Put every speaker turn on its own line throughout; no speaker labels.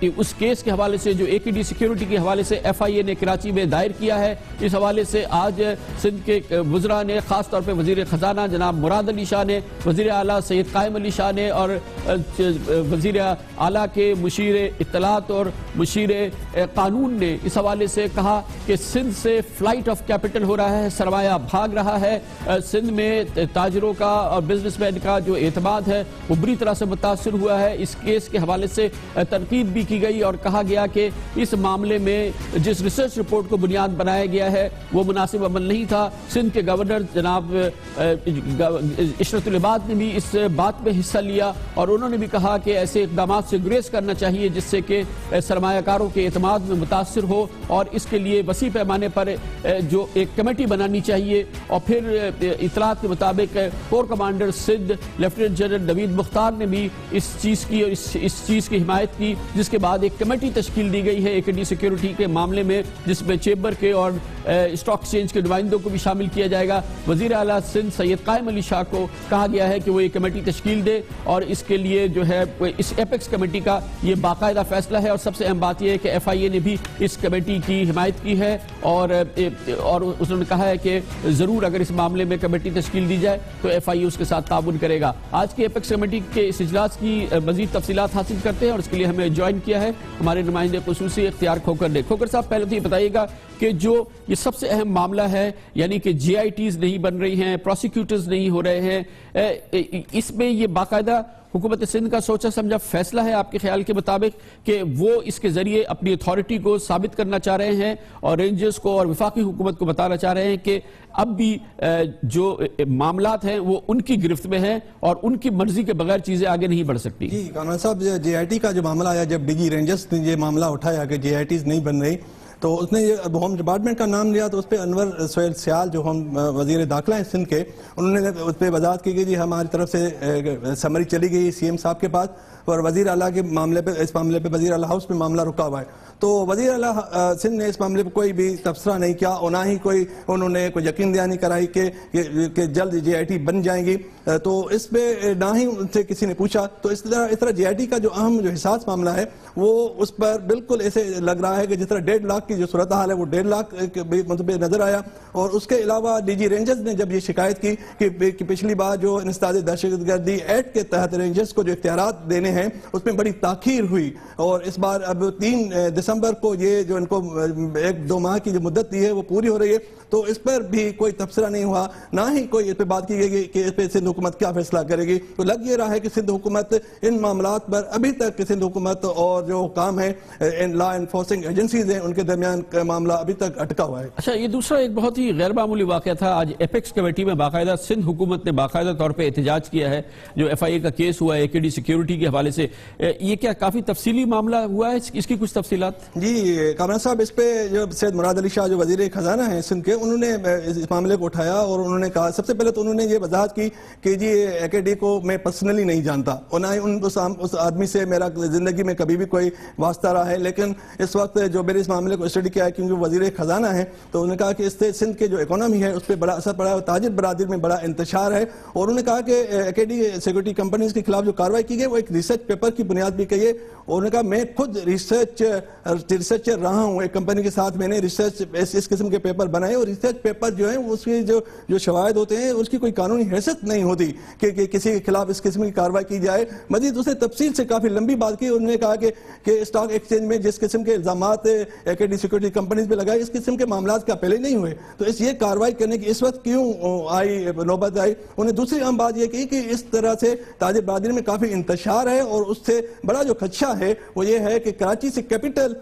اس case کے حوالے سے جو AKD سیکیورٹی کے حوالے سے FIA نے کراچی میں دائر کیا ہے. اس حوالے سے آج سندھ کے وزراء نے، خاص طور پہ وزیر خزانہ جناب مراد علی شاہ نے، وزیر اعلیٰ سید قائم علی شاہ نے اور وزیر اعلیٰ کے مشیر اطلاعات اور مشیر قانون نے اس حوالے سے کہا کہ سندھ سے فلائٹ آف کیپٹل ہو رہا ہے، سرمایہ بھاگ رہا ہے. سندھ میں تاجروں کا اور بزنس مین کا جو اعتماد ہے وہ بری طرح سے متاثر ہوا ہے. اس کیس کے حوالے سے تنقید بھی کی گئی اور کہا گیا کہ اس معاملے میں جس ریسرچ رپورٹ کو بنیاد بنایا گیا ہے وہ مناسب عمل نہیں تھا. سندھ کے گورنر جناب عشرت العباد نے بھی اس بات میں حصہ لیا اور انہوں نے بھی کہا کہ ایسے اقدامات سے گریز کرنا چاہیے جس سے کہ سرمایہ کاروں کے اعتماد میں متاثر ہو، اور اس کے لیے وسیع پیمانے پر جو ایک کمیٹی بنانی چاہیے. اور پھر اطلاعات کے مطابق corps commander Sindh lieutenant general Naveed Mukhtar نے بھی اس چیز کی اور اس چیز کی حمایت کی، جس کے بعد ایک کمیٹی تشکیل دی گئی ہے AKD سیکیورٹی کے معاملے میں، جس میں چیمبر کے اور اسٹاک ایکسچینج کے نمائندوں کو بھی شامل کیا جائے گا. وزیر اعلیٰ سندھ سید قائم علی شاہ کو کہا گیا ہے کہ وہ یہ کمیٹی تشکیل دے اور اس کے لیے جو ہے اس ایپیکس کمیٹی کا یہ باقاعدہ فیصلہ ہے. اور سب سے اہم بات یہ ہے کہ FIA نے بھی اس کمیٹی کی حمایت کی ہے اور انہوں نے کہا ہے کہ ضرور اگر اس معاملے میں کمیٹی تشکیل دی جائے تو FIA اس کے ساتھ تعاون کرے گا. آج کے ایپیکس کمیٹی کے اس اجلاس کی مزید تفصیلات حاصل کرتے ہیں اور اس کے لیے ہمیں جوائن کیا ہے ہمارے نمائندے خصوصی اختیار کھوکر نے. کھوکر صاحب، پہلے تو یہ بتائیے گا کہ جو یہ سب سے اہم معاملہ ہے، یعنی کہ GITs نہیں بن رہی ہیں، پروسیکیوٹرز نہیں ہو رہے ہیں، اس میں یہ باقاعدہ حکومت سندھ کا سوچا سمجھا فیصلہ ہے آپ کے خیال کے مطابق کہ وہ اس کے ذریعے اپنی اتھارٹی کو ثابت کرنا چاہ رہے ہیں اور رینجرز کو اور وفاقی حکومت کو بتانا چاہ رہے ہیں کہ اب بھی جو معاملات ہیں وہ ان کی گرفت میں ہیں اور ان کی مرضی کے بغیر چیزیں آگے نہیں بڑھ سکتی؟
جی کامران صاحب، GIT کا جو معاملہ آیا، جب DG رینجرز نے یہ معاملہ اٹھایا کہ GITs نہیں بن رہی تو اس نے ہوم ڈپارٹمنٹ کا نام لیا، تو اس پہ انور سہیل سیال جو ہم وزیر داخلہ ہیں سندھ کے، انہوں نے اس پہ وضاحت کی کہ جی ہماری طرف سے سمری چلی گئی CM صاحب کے پاس اور وزیر اعلیٰ کے معاملے پہ، اس معاملے پہ وزیر اعلیٰ ہاؤس پہ معاملہ رکا ہوا ہے. تو وزیر اعلیٰ سندھ نے اس معاملے پہ کوئی بھی تبصرہ نہیں کیا اور نہ ہی کوئی انہوں نے کوئی یقین دہانی کرائی کہ جلد GIT بن جائیں گی. تو اس پہ نہ ہی ان سے کسی نے پوچھا. تو اس طرح GIT کا جو اہم جو حساس معاملہ ہے وہ اس پر بالکل ایسے لگ رہا ہے کہ جس طرح 1.5 لاکھ کی جو صورتحال ہے وہ 1.5 لاکھ مطلب نظر آیا. اور اس کے علاوہ DG رینجرز نے جب یہ شکایت کی کہ پچھلی بار جو انسداد دہشت گردی ایکٹ کے تحت رینجرز کو جو اختیارات دینے ہیں اس میں بڑی تاخیر ہوئی اور اس بار اب 3 دسمبر کو یہ جو ان کو 1-2 ماہ کی جو مدت دی ہے وہ پوری ہو رہی ہے. تو اس پر بھی کوئی تبصرہ نہیں ہوا، نہ ہی کوئی اس پہ بات کی گئی کہ اس پہ سندھ حکومت کیا فیصلہ کرے گی. تو لگ یہ رہا ہے کہ سندھ حکومت ان معاملات پر ابھی تک سندھ حکومت اور جو حکام ہیں لا انفورسنگ ایجنسیز ہیں ان کے درمیان معاملہ ابھی تک اٹکا ہوا ہے.
اچھا، یہ دوسرا ایک بہت ہی غیر معمولی واقعہ تھا. آج ایپیکس کمیٹی میں باقاعدہ سندھ حکومت نے باقاعدہ طور پہ احتجاج کیا ہے. جو FIA کا کیس ہوا ہے AKD سیکیورٹی کے حوالے سے، یہ کیا کافی تفصیلی معاملہ ہوا ہے؟ اس کی کچھ تفصیلات؟
جی کامران صاحب، اس پہ جو سید مراد علی شاہ جو وزیر خزانہ ہیں سندھ کے، انہوں نے اس معاملے کو اٹھایا اور انہوں نے کہا، سب سے پہلے تو انہوں نے یہ وضاحت کی کہ جی AKD کو میں پرسنلی نہیں جانتا اور نہ ہی اس آدمی سے میرا زندگی میں کبھی بھی کوئی واسطہ رہا ہے، لیکن اس وقت جو میرے اس معاملے کو اسٹڈی کیا ہے کیونکہ وزیر خزانہ ہیں تو انہوں نے کہا کہ اس سے سندھ کے جو اکانومی ہے اس پہ بڑا اثر پڑا ہے اور تاجر برادری میں بڑا انتشار ہے. اور انہوں نے کہا کہ AKD سیکورٹی کمپنیز کے خلاف جو کارروائی کی گئی وہ ایک ریسرچ پیپر کی بنیاد بھی کی ہے. اور انہوں نے کہا میں خود ریسرچر رہا ہوں، ایک کمپنی کے ساتھ میں نے ریسرچ اس قسم کے پیپر بنائے اور ریسرچ پیپر جو ہیں اس کے جو شواہد ہوتے ہیں اس کی کوئی قانونی حیثیت نہیں ہوتی کہ کسی کے خلاف اس قسم کی کارروائی کی جائے. مزید اس نے تفصیل سے کافی لمبی بات کی. انہوں نے کہا کہ اسٹاک ایکسچینج میں جس قسم کے الزامات AKD سیکورٹی کمپنیز پہ لگائے اس قسم کے معاملات کا پہلے نہیں ہوئے، تو یہ کارروائی کرنے کی اس وقت کیوں نوبت آئی. انہوں نے دوسری اہم بات یہ کی کہ اس طرح سے تاجر برادری میں کافی انتشار ہے اور اس سے بڑا جو خدشہ ہے وہ یہ ہے کہ کراچی سے کیپٹل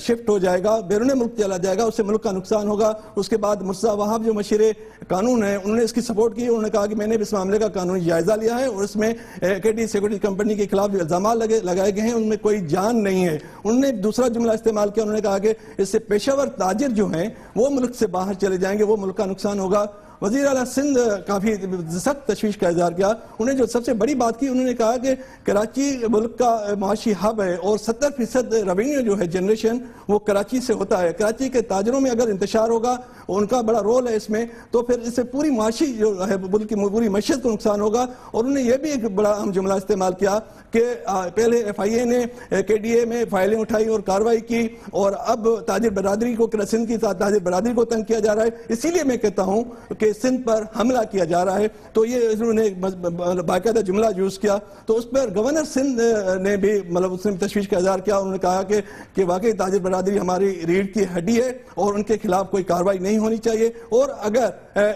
شفٹ ہو جائے گا، بیرون ملک چلا جائے گا، اس سے ملک کا نقصان ہوگا. اس کے بعد مرتضیٰ وہاب جو مشیر قانون ہیں انہوں نے اس کی سپورٹ کی. انہوں نے کہا کہ میں نے اس معاملے کا قانونی جائزہ لیا ہے اور اس میں AKD سیکورٹی کمپنی کے خلاف جو الزامات لگائے گئے ہیں ان میں کوئی جان نہیں ہے. انہوں نے دوسرا جملہ استعمال کیا، انہوں نے کہا کہ اس سے پیشہ ور تاجر جو ہیں وہ ملک سے باہر چلے جائیں گے، وہ ملک کا نقصان ہوگا. وزیر اعلیٰ سندھ کافی سخت تشویش کا اظہار کیا. انہیں جو سب سے بڑی بات کی, انہوں نے کہا کہ کراچی ملک کا معاشی ہب ہے اور 70% ریونیو جو ہے جنریشن وہ کراچی سے ہوتا ہے. کراچی کے تاجروں میں اگر انتشار ہوگا, ان کا بڑا رول ہے اس میں, تو پھر اس سے پوری معاشی جو ہے ملک کی پوری معیشت کو نقصان ہوگا. اور انہوں نے یہ بھی ایک بڑا اہم جملہ استعمال کیا کہ پہلے ایف آئی اے نے کے ڈی اے میں فائلیں اٹھائی اور کارروائی کی, اور اب تاجر برادری کو, سندھ کی تاجر برادری کو تنگ کیا جا رہا ہے. اسی لیے میں کہتا ہوں کہ سندھ پر حملہ کیا جا رہا ہے. تو یہ انہوں نے باقاعدہ جملہ یوز کیا. تو اس پر گورنر سندھ نے بھی اس نے تشویش کا اظہار کیا. انہوں نے کہا کہ واقعی تاجر برادری ہماری ریڑھ کی ہڈی ہے اور ان کے خلاف کوئی کارروائی نہیں ہونی چاہیے, اور اگر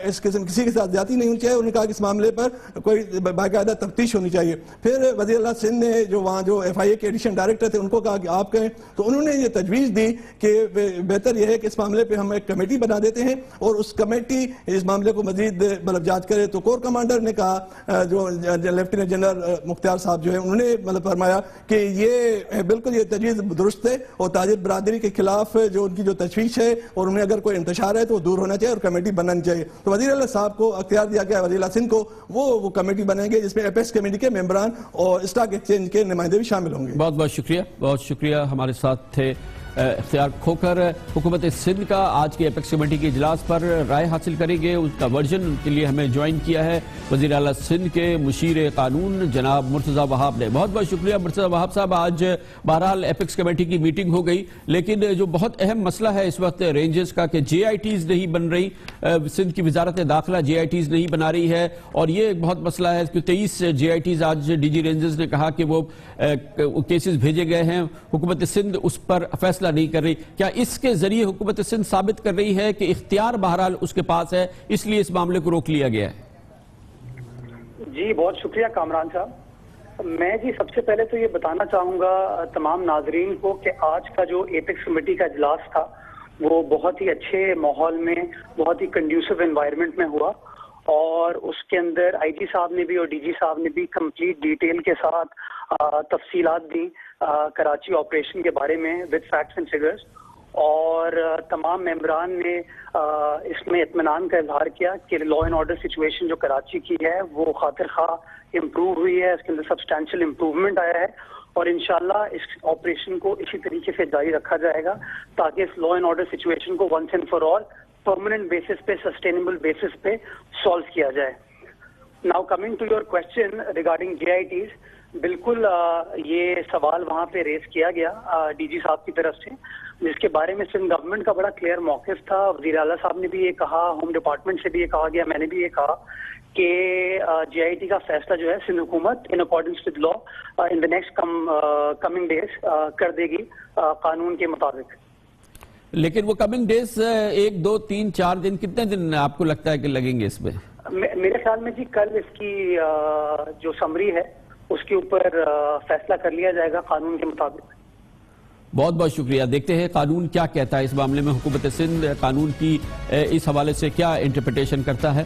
اس قسم کسی کے ساتھ زیادتی نہیں ہونی چاہیے. انہوں نے کہا کہ اس معاملے پر کوئی باقاعدہ تفتیش ہونی چاہیے. پھر وزیر اعلیٰ سندھ نے جو وہاں جو ایف آئی اے کے ایڈیشن ڈائریکٹر تھے ان کو کہا کہ آپ کہیں, تو انہوں نے یہ تجویز دی کہ بہتر یہ ہے کہ اس معاملے پہ ہم ایک کمیٹی بنا دیتے ہیں اور اس کمیٹی اس معاملے کو مزید جانچ کرے. تو کور کمانڈر نے کہا, جو لیفٹیننٹ جنرل مختار صاحب جو ہے, انہوں نے فرمایا کہ یہ بالکل یہ تجویز درست ہے اور تاجر برادری کے خلاف جو ان کی جو تشویش ہے اور انہیں اگر کوئی انتشار ہے تو وہ دور ہونا چاہیے اور کمیٹی بنانی چاہیے. تو وزیر اعلیٰ صاحب کو اختیار دیا گیا, وزیر اعلیٰ سندھ کو, وہ کمیٹی بنائیں گے جس میں ایپیکس کمیٹی کے ممبران اور اسٹاک ایکسچینج کے نمائندے بھی شامل ہوں گے.
بہت بہت شکریہ, بہت شکریہ. ہمارے ساتھ تھے اختیار کھوکھر. حکومت سندھ کا آج کے ایپیکس کمیٹی کے اجلاس پر رائے حاصل کریں گے, اس کا ورژن کے لیے ہمیں جوائن کیا ہے وزیر اعلیٰ سندھ کے مشیر قانون جناب مرتضیٰ وہاب نے. بہت بہت شکریہ مرتضیٰ وہاب صاحب. آج بہرحال ایپیکس کمیٹی کی میٹنگ ہو گئی, لیکن جو بہت اہم مسئلہ ہے اس وقت رینجز کا کہ جے آئی ٹیز نہیں بن رہی. سندھ کی وزارت داخلہ جے آئی ٹیز نہیں بنا رہی ہے, اور یہ ایک بہت مسئلہ ہے کہ 23 جے آئی ٹیز آج ڈی جی رینجز نے کہا کہ وہ کیسز بھیجے گئے ہیں, حکومت سندھ اس پر فیصلہ نہیں کر رہی. کیا اس کے ذریعے حکومت سندھ ثابت کر رہی ہے کہ اختیار بہرحال اس کے پاس ہے, اس لیے اس معاملے کو روک لیا گیا ہے؟
جی بہت شکریہ کامران صاحب. میں جی سب سے پہلے تو یہ بتانا چاہوں گا تمام ناظرین کو کہ آج کا جو ایپیکس کمیٹی کا اجلاس تھا وہ بہت ہی اچھے ماحول میں, بہت ہی کنڈیوسو انوائرمنٹ میں ہوا, اور اس کے اندر آئی جی صاحب نے بھی اور ڈی جی صاحب نے بھی کمپلیٹ ڈیٹیل کے ساتھ تفصیلات دی کراچی آپریشن کے بارے میں ود فیکٹس اینڈ فگرز, اور تمام ممبران نے اس میں اطمینان کا اظہار کیا کہ لا اینڈ آرڈر سچویشن جو کراچی کی ہے وہ خاطر خواہ امپروو ہوئی ہے, اس کے اندر سبسٹینشیل امپروومنٹ آیا ہے, اور انشاءاللہ اس آپریشن کو اسی طریقے سے جاری رکھا جائے گا تاکہ اس لا اینڈ آرڈر سچویشن کو once and for all permanent basis پہ, سسٹینیبل بیسس پہ سالو کیا جائے. Now coming to your question regarding J I Ts, بالکل یہ سوال وہاں پہ ریز کیا گیا ڈی جی صاحب کی طرف سے, جس کے بارے میں سندھ گورنمنٹ کا بڑا کلیئر موقف تھا. وزیر اعلیٰ صاحب نے بھی یہ کہا, ہوم ڈپارٹمنٹ سے بھی یہ کہا گیا, میں نے بھی یہ کہا کہ جے آئی ٹی کا فیصلہ جو ہے سندھ حکومت in accordance with law in the next coming days کر دے گی قانون کے مطابق.
لیکن وہ کمنگ ڈیز 1 2 3 4 دن, کتنے دن آپ کو لگتا ہے کہ لگیں گے اس میں؟
میرے خیال میں جی کل اس کی جو سمری ہے اس کے اوپر فیصلہ کر لیا جائے گا قانون کے مطابق.
بہت بہت شکریہ. دیکھتے ہیں قانون کیا کہتا ہے اس معاملے میں, حکومت سندھ قانون کی اس حوالے سے کیا انٹرپریٹیشن کرتا ہے.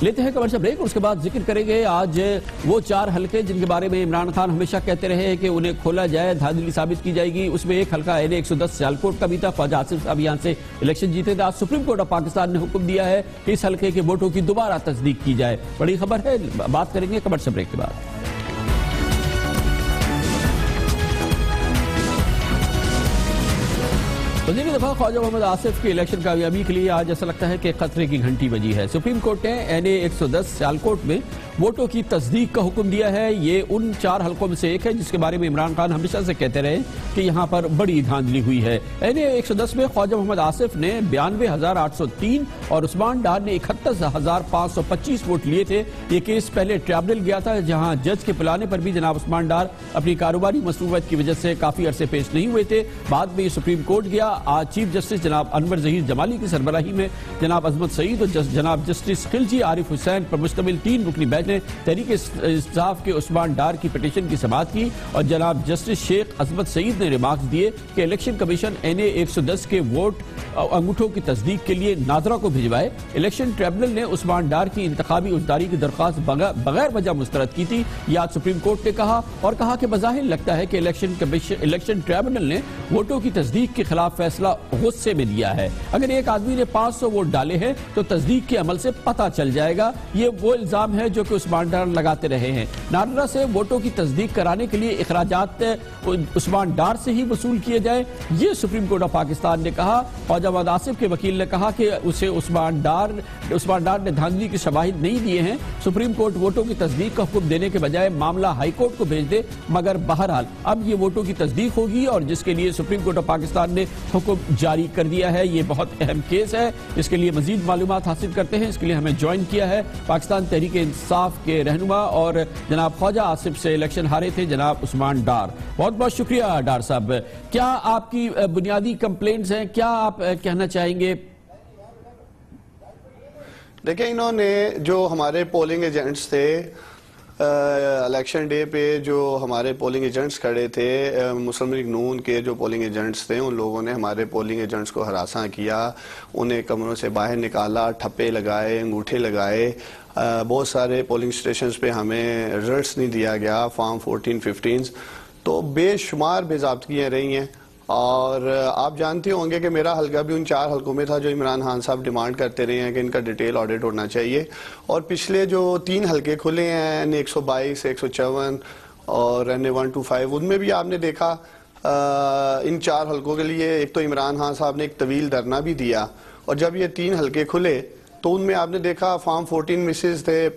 لیتے ہیں کمرشل بریک, اور اس کے بعد ذکر کریں گے آج وہ 4 حلقے جن کے بارے میں عمران خان ہمیشہ کہتے رہے کہ انہیں کھولا جائے, دھاندلی ثابت کی جائے گی. اس میں ایک حلقہ این اے 110 سیالکوٹ کا بھی تھا. خواجہ آصف صاحب یہاں سے الیکشن جیتے تھے. آج سپریم کورٹ آف پاکستان نے حکم دیا ہے کہ اس حلقے کے ووٹوں کی دوبارہ تصدیق کی جائے. بڑی خبر ہے, بات کریں گے کمرشل بریک کے بعد. وزیر دفاع خواجہ محمد آصف کی الیکشن کامیابی کے لیے آج ایسا لگتا ہے کہ خطرے کی گھنٹی بجی ہے. سپریم کورٹ نے این اے 110 سیالکوٹ میں ووٹوں کی تصدیق کا حکم دیا ہے. یہ ان 4 حلقوں میں سے ایک ہے جس کے بارے میں عمران خان ہمیشہ سے کہتے رہے کہ یہاں پر بڑی دھاندلی ہوئی ہے. این اے 110 میں خواجہ محمد آصف نے 92,803 اور عثمان ڈار نے 71,525 ووٹ لیے تھے. یہ کیس پہلے ٹریبونل گیا تھا جہاں جج کے بلانے پر بھی جناب عثمان ڈار اپنی کاروباری مصروفیت کی وجہ سے کافی عرصے پیش نہیں ہوئے تھے. بعد میں یہ سپریم کورٹ گیا. آج چیف جسٹس جناب انور ظہیر جمالی کی سربراہی میں جناب عظمت سعید اور جناب جسٹس خلجی عارف حسین پر مشتمل 3 رکنی بینچ نے تحریک انصاف کے عثمان ڈار کی پٹیشن کی سماعت کی, اور جناب جسٹس شیخ عظمت سعید نے ریمارکس دیے کہ الیکشن کمیشن این اے 110 کے ووٹ انگوٹھوں کی تصدیق کے لیے ناظرہ کو بھجوائے. الیکشن ٹریبونل نے عثمان ڈار کی انتخابی عہدیداری کی درخواست بغیر وجہ مسترد کی تھی. یہ آج سپریم کورٹ نے کہا, اور کہا کہ بظاہر لگتا ہے کہ الیکشن ٹریبونل نے ووٹوں کی تصدیق کے خلاف فیصلہ فیصلہ غصے میں لیا ہے. اگر ایک آدمی نے 500 ووٹ ڈالے ہیں تو تصدیق کے عمل سے پتہ چل جائے گا. یہ وہ الزام ہے جو کہ عثمان ڈار لگاتے رہے ہیں. نارڈرا سے ووٹوں کی تصدیق کرانے کے لیے اخراجات عثمان ڈار سے ہی وصول کیے جائیں, یہ سپریم کورٹ آف پاکستان نے کہا. خواجہ محمد آصف کے وکیل نے کہا کہ اسے عثمان ڈار نے دھاندلی کے شواہد نہیں دیے ہیں. سپریم کورٹ ووٹوں کی تصدیق کا حکم دینے کے بجائے معاملہ ہائی کورٹ کو بھیج دے, مگر بہرحال اب یہ ووٹوں کی تصدیق ہوگی اور جس کے لیے سپریم کورٹ آف پاکستان نے حکم جاری کر دیا ہے. یہ بہت اہم کیس ہے. اس کے لیے مزید معلومات حاصل کرتے ہیں. اس کے لیے ہمیں جوائن کیا ہے پاکستان تحریک انصاف کے رہنما اور جناب خواجہ آصف سے الیکشن ہارے تھے جناب عثمان ڈار. بہت بہت شکریہ ڈار صاحب. کیا آپ کی بنیادی کمپلینٹس ہیں, کیا آپ کہنا چاہیں گے؟
دیکھیں, انہوں نے جو ہمارے پولنگ ایجنٹس تھے الیکشن ڈے پہ, جو ہمارے پولنگ ایجنٹس کھڑے تھے, مسلم لیگ نون کے جو پولنگ ایجنٹس تھے, ان لوگوں نے ہمارے پولنگ ایجنٹس کو ہراساں کیا, انہیں کمروں سے باہر نکالا, ٹھپے لگائے, انگوٹھے لگائے. بہت سارے پولنگ سٹیشنز پہ ہمیں رزلٹس نہیں دیا گیا, فارم 14-15. تو بے شمار بے ضابطگیاں رہی ہیں. اور آپ جانتے ہوں گے کہ میرا حلقہ بھی ان 4 حلقوں میں تھا جو عمران خان صاحب ڈیمانڈ کرتے رہے ہیں کہ ان کا ڈیٹیل آڈٹ ہونا چاہیے. اور پچھلے جو 3 حلقے کھلے ہیں, N122, 154 اور NA125, ان میں بھی آپ نے دیکھا ان 4 حلقوں کے لیے ایک تو عمران خان صاحب نے ایک طویل دھرنا بھی دیا. اور جب یہ 3 حلقے کھلے تو ان میں آپ نے دیکھا فارم 14 مسز تھے,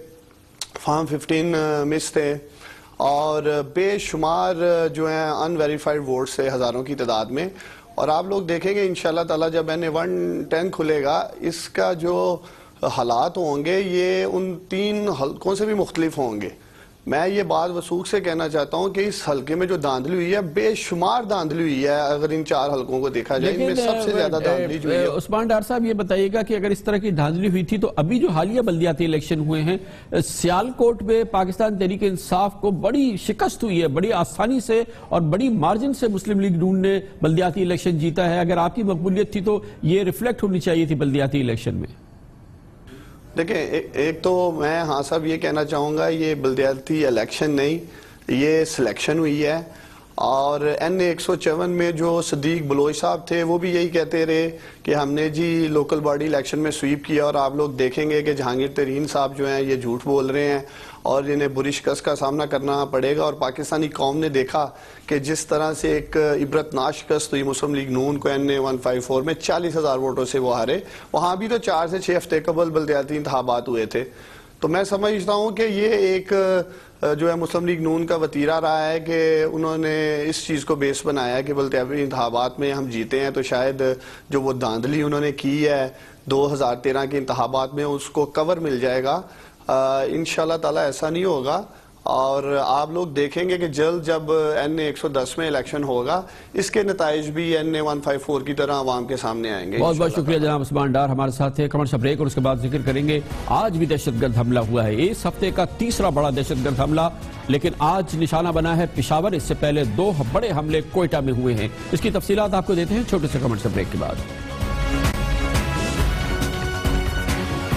فارم 15 مس تھے, اور بے شمار جو ہیں ان ویریفائڈ ووٹس تھے ہزاروں کی تعداد میں. اور آپ لوگ دیکھیں گے انشاءاللہ تعالیٰ جب NA110 کھلے گا, اس کا جو حالات ہوں گے یہ ان 3 حلقوں سے بھی مختلف ہوں گے. میں یہ بات وثوق سے کہنا چاہتا ہوں کہ اس حلقے میں جو دھاندلی ہوئی ہے بے شمار دھاندلی ہوئی ہے. اگر ان 4 حلقوں کو دیکھا جائے ان میں سب سے زیادہ دھاندلی جو ہے.
عثمان ڈار صاحب یہ بتائیے گا کہ اگر اس طرح کی دھاندلی ہوئی تھی تو ابھی جو حالیہ بلدیاتی الیکشن ہوئے ہیں سیالکوٹ میں پاکستان تحریک انصاف کو بڑی شکست ہوئی ہے, بڑی آسانی سے اور بڑی مارجن سے مسلم لیگ نون نے بلدیاتی الیکشن جیتا ہے. اگر آپ کی مقبولیت تھی تو یہ ریفلیکٹ ہونی چاہیے تھی بلدیاتی الیکشن میں.
دیکھیں, ایک تو میں ہاں صاحب یہ کہنا چاہوں گا, یہ بلدیاتی الیکشن نہیں, یہ سلیکشن ہوئی ہے. اور N154 میں جو صدیق بلوچ صاحب تھے وہ بھی یہی کہتے رہے کہ ہم نے جی لوکل باڈی الیکشن میں سویپ کیا. اور آپ لوگ دیکھیں گے کہ جہانگیر ترین صاحب جو ہیں یہ جھوٹ بول رہے ہیں اور انہیں بری شکست کا سامنا کرنا پڑے گا. اور پاکستانی قوم نے دیکھا کہ جس طرح سے ایک عبرتناک شکست ہوئی مسلم لیگ نون کو NA154 میں 40,000 ووٹوں سے وہ ہارے. وہاں بھی تو 4 سے 6 ہفتے قبل بلدیاتی انتخابات ہوئے تھے. تو میں سمجھتا ہوں کہ یہ ایک جو ہے مسلم لیگ نون کا وتیرہ رہا ہے کہ انہوں نے اس چیز کو بیس بنایا کہ بلدیاتی انتخابات میں ہم جیتے ہیں تو شاید جو وہ دھاندلی انہوں نے کی ہے 2013 کے انتخابات میں اس کو کور مل جائے گا. انشاءاللہ تعالیٰ ایسا نہیں ہوگا. اور آپ لوگ دیکھیں گے کہ جلد جب NA110 میں الیکشن ہوگا اس کے نتائج بھی NA154 کی طرح عوام کے سامنے آئیں گے.
بہت بہت شکریہ جناب عثمان ڈار ہمارے ساتھ تھے. کمرشل بریک اور اس کے بعد ذکر کریں گے. آج بھی دہشت گرد حملہ ہوا ہے, اس ہفتے کا 3را بڑا دہشت گرد حملہ, لیکن آج نشانہ بنا ہے پشاور. اس سے پہلے 2 بڑے حملے کوئٹہ میں ہوئے ہیں. اس کی تفصیلات آپ کو دیتے ہیں چھوٹے سے کمرشل بریک کے بعد.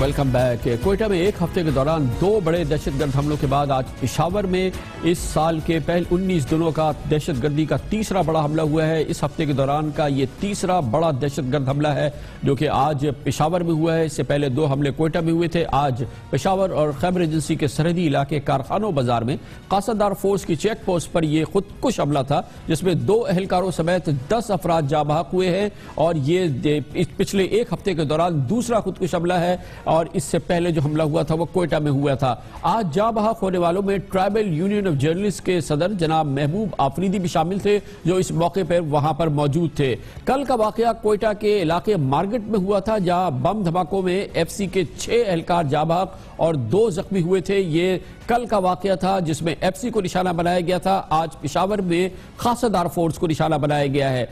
Welcome back. کوئٹہ میں ایک ہفتے کے دوران 2 بڑے دہشت گرد حملوں کے بعد آج پشاور میں اس سال کے پہلے 19 دنوں کا دہشت گردی کا 3را بڑا حملہ ہوا ہے. اس ہفتے کے دوران کا یہ 3را بڑا دہشت گرد حملہ ہے جو کہ آج پشاور میں ہوا ہے. اس سے پہلے 2 حملے کوئٹہ میں ہوئے تھے. آج پشاور اور خیبر ایجنسی کے سرحدی علاقے کارخانوں بازار میں قاصدار فورس کی چیک پوسٹ پر یہ خودکش حملہ تھا جس میں 2 اہلکاروں سمیت 10 افراد جاں بحق ہوئے ہیں. اور یہ پچھلے ایک ہفتے کے دوران دوسرا خودکش حملہ ہے اور اس سے پہلے جو حملہ ہوا تھا وہ کوئٹہ میں ہوا تھا. آج جاں بحق ہونے والوں میں ٹرائبل یونین آف جرنلسٹ کے صدر جناب محبوب آفریدی بھی شامل تھے جو اس موقع پر وہاں پر موجود تھے. کل کا واقعہ کوئٹہ کے علاقے مارگٹ میں ہوا تھا جہاں بم دھماکوں میں FCC کے 6 اہلکار جاں بحق اور 2 زخمی ہوئے تھے. یہ کل کا واقعہ تھا جس میں FCC کو نشانہ بنایا گیا تھا. آج پشاور میں قاصدار فورس کو نشانہ بنایا گیا ہے.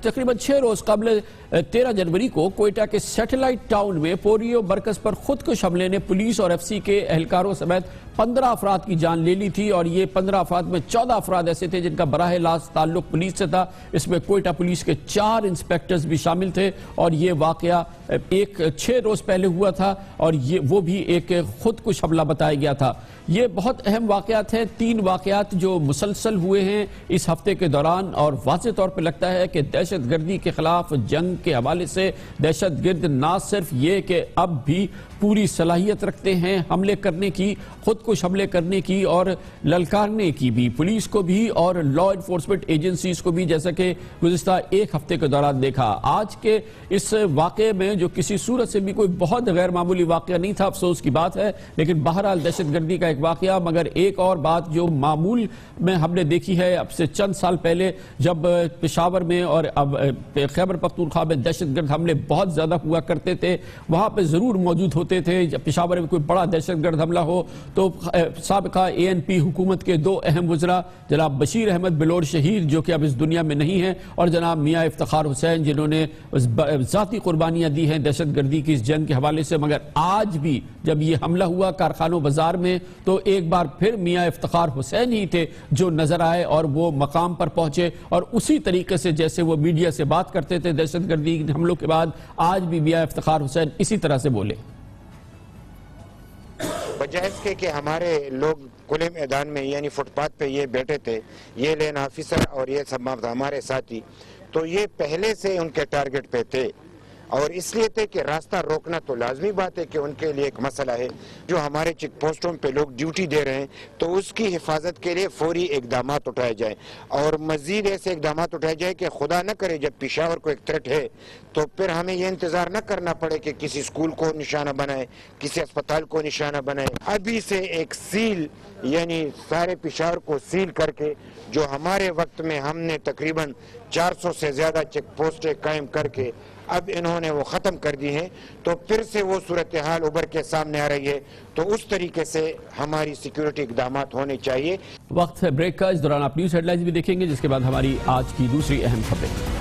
تقریباً 6 روز قبل 13 جنوری کو کوئٹہ کے سیٹلائٹ ٹاؤن میں پوریو مرکز پر خودکش حملے نے پولیس اور FCC کے اہلکاروں سمیت 15 افراد کی جان لے لی تھی، اور یہ 15 افراد میں 14 افراد ایسے تھے جن کا براہ راست تعلق پولیس سے تھا۔ اس میں کوئٹہ پولیس کے 4 انسپیکٹرز بھی شامل تھے، اور یہ واقعہ 6 روز پہلے ہوا تھا، اور وہ بھی ایک خودکش حملہ بتایا گیا تھا۔ یہ بہت اہم واقعات ہیں، 3 واقعات جو مسلسل ہوئے ہیں اس ہفتے کے دوران، اور واضح طور پہ لگتا ہے کہ دہشت گردی کے خلاف جنگ کے حوالے سے دہشت گرد نہ صرف یہ کہ اب بھی پوری صلاحیت رکھتے ہیں حملے کرنے کی، خودکش حملے کرنے کی اور للکارنے کی بھی، پولیس کو بھی اور لا انفورسمنٹ ایجنسیز کو بھی، جیسا کہ گزشتہ 1 ہفتے کے دوران دیکھا۔ آج کے اس واقعے میں جو کسی صورت سے بھی کوئی بہت غیر معمولی واقعہ نہیں تھا، افسوس کی بات ہے، لیکن بہرحال دہشت گردی کا ایک واقعہ۔ مگر ایک اور بات جو معمول میں ہم نے دیکھی ہے اب سے چند سال پہلے، جب پشاور میں اور اب خیبر پختونخوا میں دہشت گرد حملے بہت زیادہ ہوا کرتے تھے، وہاں پہ ضرور موجود ہوتے تھے۔ جب پشاور میں کوئی بڑا دہشت گرد حملہ ہو تو سابقہ ANP حکومت کے 2 اہم وزراء جناب بشیر احمد بلور شہید جو کہ اب اس دنیا میں نہیں ہیں، اور جناب میاں افتخار حسین جنہوں نے ذاتی قربانیاں دی ہیں دہشت گردی کی اس جنگ کے حوالے سے۔ مگر آج بھی جب یہ حملہ ہوا کارخانوں بازار میں تو ایک بار پھر میاں افتخار حسین ہی تھے جو نظر آئے اور وہ مقام پر پہنچے، اور اسی طریقے سے جیسے وہ میڈیا سے بات کرتے تھے دہشت گردی حملوں کے بعد، آج بھی میاں افتخار حسین اسی طرح سے بولے۔
بجائے اس کے کہ ہمارے لوگ کھلے میدان میں یعنی فٹ پاتھ پہ یہ بیٹھے تھے، یہ لین آفیسر اور یہ سب ہمارے ساتھی، تو یہ پہلے سے ان کے ٹارگٹ پہ تھے، اور اس لیے تھے کہ راستہ روکنا تو لازمی بات ہے کہ ان کے لیے ایک مسئلہ ہے۔ جو ہمارے چیک پوسٹوں پہ لوگ ڈیوٹی دے رہے ہیں تو اس کی حفاظت کے لیے فوری اقدامات اٹھائے جائیں، اور مزید ایسے اقدامات اٹھائے جائیں کہ خدا نہ کرے جب پشاور کو ایک تھریٹ ہے تو پھر ہمیں یہ انتظار نہ کرنا پڑے کہ کسی اسکول کو نشانہ بنائے، کسی اسپتال کو نشانہ بنائے۔ ابھی سے ایک سیل یعنی سارے پشاور کو سیل کر کے، جو ہمارے وقت میں ہم نے تقریباً 400 سے زیادہ چیک پوسٹیں قائم کر کے اب انہوں نے وہ ختم کر دی ہیں، تو پھر سے وہ صورتحال ابھر کے سامنے آ رہی ہے، تو اس طریقے سے ہماری سیکیورٹی اقدامات ہونے چاہیے۔
وقت ہے بریک کا، اس دوران آپ نیوز ہیڈ لائنز بھی دیکھیں گے، جس کے بعد ہماری آج کی دوسری اہم خبریں۔